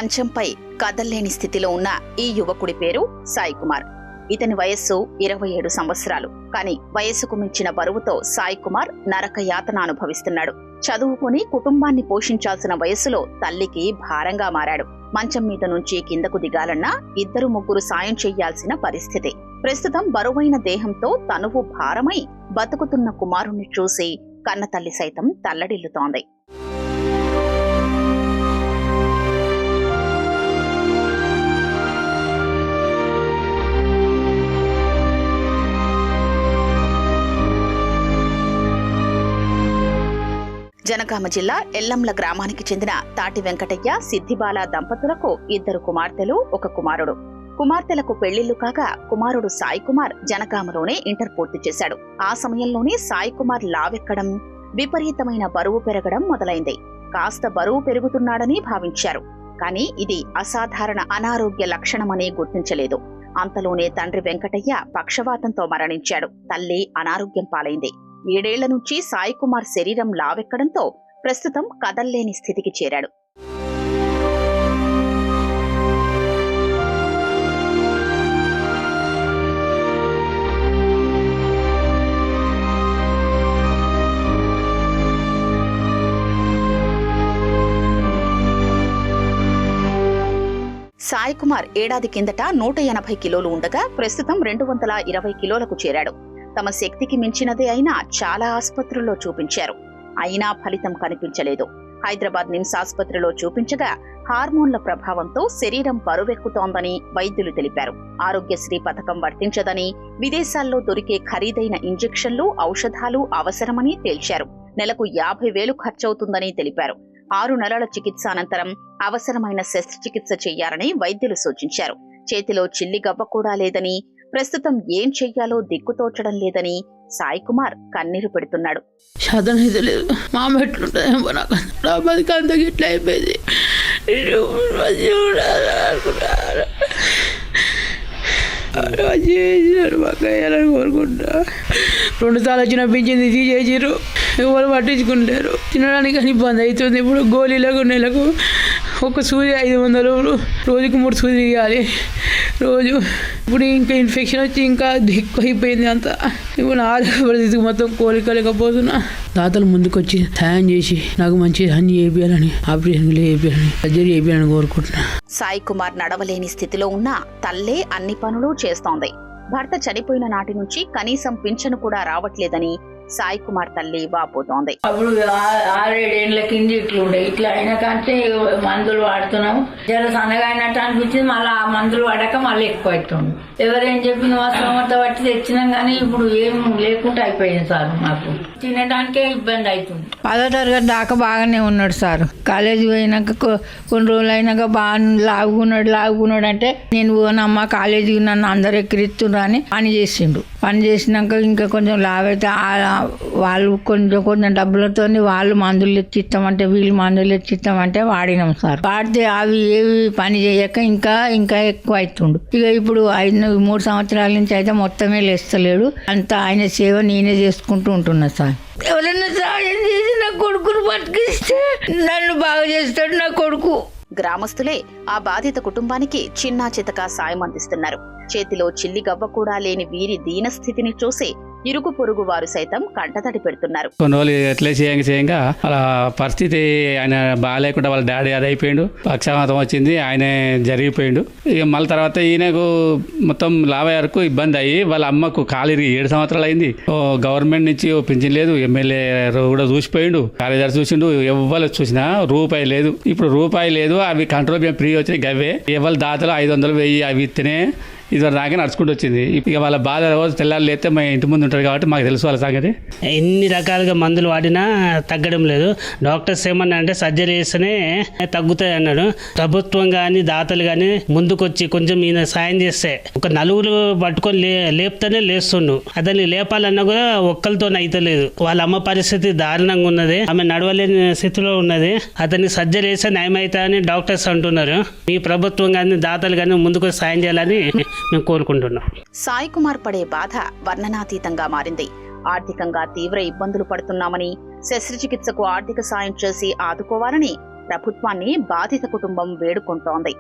మంచంపై కదల్లేని స్థితిలో ఉన్న ఈ యువకుడి పేరు సాయి కుమార్. ఇతని వయస్సు 27 సంవత్సరాలు. కానీ వయస్సుకు మించిన బరువుతో సాయి కుమార్ నరక యాతన అనుభవిస్తున్నాడు. చదువుకుని కుటుంబాన్ని పోషించాల్సిన వయస్సులో తల్లికి భారంగా మారాడు. మంచం మీద నుంచి కిందకు దిగాలన్నా 2-3 సాయం చెయ్యాల్సిన పరిస్థితి. ప్రస్తుతం బరువైన దేహంతో తనువు భారమై బతుకుతున్న కుమారుణ్ణి చూసి కన్నతల్లి సైతం తల్లడిల్లుతోంది. జనగామ జిల్లా ఎల్లంల గ్రామానికి చెందిన తాటి వెంకటయ్య, సిద్ధిబాల దంపతులకు 2 కుమార్తెలు, 1 కుమారుడు. కుమార్తెలకు పెళ్లిళ్లు కాగా కుమారుడు సాయి కుమార్ జనగామలోనే ఇంటర్ పూర్తి చేశాడు. ఆ సమయంలోనే సాయి కుమార్ లావెక్కడం, విపరీతమైన బరువు పెరగడం మొదలైంది. కాస్త బరువు పెరుగుతున్నాడని భావించారు. కానీ ఇది అసాధారణ అనారోగ్య లక్షణమని గుర్తించలేదు. అంతలోనే తండ్రి వెంకటయ్య పక్షవాతంతో మరణించాడు. తల్లి అనారోగ్యం పాలైంది. 7 ఏళ్ల నుంచి సాయి కుమార్ శరీరం లావెక్కడంతో ప్రస్తుతం కదల్లేని స్థితికి చేరాడు. సాయి కుమార్ ఏడాది కిందట 180 కిలోలు ఉండగా ప్రస్తుతం 220 కిలోలకు చేరాడు. తమ శక్తికి మించినదే అయినా చాలా ఆసుపత్రుల్లో చూపించారు. అయినా ఫలితం కనిపించలేదు. హైదరాబాద్ నిమ్స్ ఆసుపత్రిలో చూపించగా హార్మోన్ల ప్రభావంతో శరీరం బరువెక్కుతోందని వైద్యులు తెలిపారు. ఆరోగ్యశ్రీ పథకం వర్తించదని, విదేశాల్లో దొరికే ఖరీదైన ఇంజెక్షన్లు, ఔషధాలు అవసరమని తేల్చారు. నెలకు 50,000 ఖర్చవుతుందని తెలిపారు. 6 నెలల చికిత్స అనంతరం అవసరమైన శస్త్రచికిత్స చెయ్యాలని వైద్యులు సూచించారు. చేతిలో చిల్లి గవ్వ కూడా లేదని, ప్రస్తుతం ఏం చెయ్యాలో దిక్కుతోచడం లేదని సాయి కుమార్ కన్నీరు పెడుతున్నాడు. కోరుకుంటా 2 సార్లు వచ్చిన పింఛన్ తీసేసారు. ఎవరు పట్టించుకుంటారు. తినడానికి కానీ ఇబ్బంది అవుతుంది. ఇప్పుడు గోళీలకు నెలకు 1 సూది 500, రోజుకు 3 సూది ఇవ్వాలి రోజు. ఇప్పుడు ఇంకా ఇన్ఫెక్షన్ వచ్చి ఇంకా ఎక్కువ అయిపోయింది అంతా. ఇప్పుడు నా ఆరోగ్య పరిస్థితి మొత్తం కోలుకోలేకపోతున్నా. దాతలు ముందుకొచ్చి సాయం చేసి నాకు మంచి అన్ని చేయాలని, ఆపరేషన్లు చేయాలని, సర్జరీ చేయాలని కోరుకుంటున్నా. సాయి కుమార్ నడవలేని స్థితిలో ఉన్న తల్లే అన్ని పనులు చేస్తోంది. భర్త చనిపోయిన నాటి నుంచి కనీసం పింఛను కూడా రావట్లేదని సాయి కుమార్ తల్లి వాపోతోంది. అప్పుడు 6-7 ఏళ్ల కింద ఇట్లుండే. ఇట్లా అయినా కంటే మందులు వాడుతున్నాము. జర సన్నగా అయినట్టు అనిపించింది. మళ్ళీ ఆ మందులు వాడాక మళ్ళీ ఎక్కువ అవుతుంది. ఎవరేం చెప్పిన వాస్తవంతో బట్టి తెచ్చినాం కానీ ఇప్పుడు ఏం లేకుండా అయిపోయింది సార్. మాకు తినడానికే ఇబ్బంది అవుతుంది. 10వ తరగతి దాకా బాగానే ఉన్నాడు సార్. కాలేజీ పోయినాక కొన్ని రోజులు అయినాక బాగా లాగుకున్నాడు అంటే నేను పోనమ్మా కాలేజీకి నన్ను అందరు ఎక్కిరిస్తున్నారు అని పని చేసిండు. పని చేసినాక ఇంకా కొంచెం లావైతే వాళ్ళు కొంచెం డబ్బులతో వాళ్ళు మందులు ఎత్తిస్తామంటే వీళ్ళు మందులు ఎత్తిస్తామంటే వాడినాం సార్. వాడితే అవి ఏవి పని చేయక ఇంకా ఎక్కువ అవుతుండు. ఇక ఇప్పుడు 3 సంవత్సరాల నుంచి అయితే మొత్తమే లేస్తలేడు. అంతా ఆయన సేవ నేనే చేసుకుంటూ ఉంటున్నా సార్. ఎవరైనా సాయం చేసి నా కొడుకును బతికిస్తే నన్ను బాగా చేస్తాడు నా కొడుకు. గ్రామస్తులే ఆ బాధిత కుటుంబానికి చిన్నా చితకా సాయం అందిస్తున్నారు. చేతిలో చిల్లి గవ్వ కూడా లేని వీరి దీనస్థితిని చూసి ఇరుగు పొరుగు వారు సైతం కంటతడి పెడుతున్నారు. కొన్ని రోజులు ఎట్లా చేయంగా అలా పరిస్థితి ఆయన బాగాలేకుండా వాళ్ళ డాడీ అదైపోయిండు. పక్షవాతం వచ్చింది, ఆయనే జరిగిపోయిండు. ఇక మళ్ళీ తర్వాత ఈయనకు మొత్తం లాభ వరకు ఇబ్బంది అయ్యి వాళ్ళ అమ్మకు కాలిరిగి 7 సంవత్సరాలు అయింది. గవర్నమెంట్ నుంచి పింఛన్ లేదు. ఎమ్మెల్యే కూడా చూసిపోయిండు, కార్యదర్శి చూసిండు. ఎవరు చూసినా రూపాయి లేదు. ఇప్పుడు రూపాయి లేదు. అవి కంట్రోల్ బియ్యం ఫ్రీ వచ్చినాయి. గవ్వే ఎవరు దాతలు 500, 1000 అవి ఇస్తేనే ఇదివరకు దాకా నడుచుకుంటూ వచ్చింది. ఇక వాళ్ళ బాధ రోజు తెల్లారు లేస్తే మా ఇంటి ముందు ఉంటారు కాబట్టి మాకు తెలుసు వాళ్ళ సంగతి. ఎన్ని రకాలుగా మందులు వాడినా తగ్గడం లేదు. డాక్టర్స్ ఏమన్నా అంటే సర్జరీ చేస్తేనే తగ్గుతాయి అన్నాడు. ప్రభుత్వం కానీ దాతలు కానీ ముందుకొచ్చి కొంచెం ఈయన సాయం చేస్తే ఒక 4 పట్టుకొని లేపుతూనే లేస్తుండు. అతన్ని లేపాలన్నా కూడా ఒక్కరితో అయితలేదు. వాళ్ళ అమ్మ పరిస్థితి దారుణంగా ఉన్నది. ఆమె నడవలేని స్థితిలో ఉన్నది. అతన్ని సర్జరీ చేస్తే నయమైతా అని డాక్టర్స్ అంటున్నారు. ఈ ప్రభుత్వం కానీ దాతలు కానీ ముందుకు సాయం చేయాలని మేము కోరుకుంటున్నాం. సాయి కుమార్ పడే బాధ వర్ణనాతీతంగా మారింది. ఆర్థికంగా తీవ్ర ఇబ్బందులు పడుతున్నామని, శస్త్రచికిత్సకు ఆర్థిక సాయం చేసి ఆదుకోవాలని ప్రభుత్వాన్ని బాధిత కుటుంబం వేడుకుంటోంది.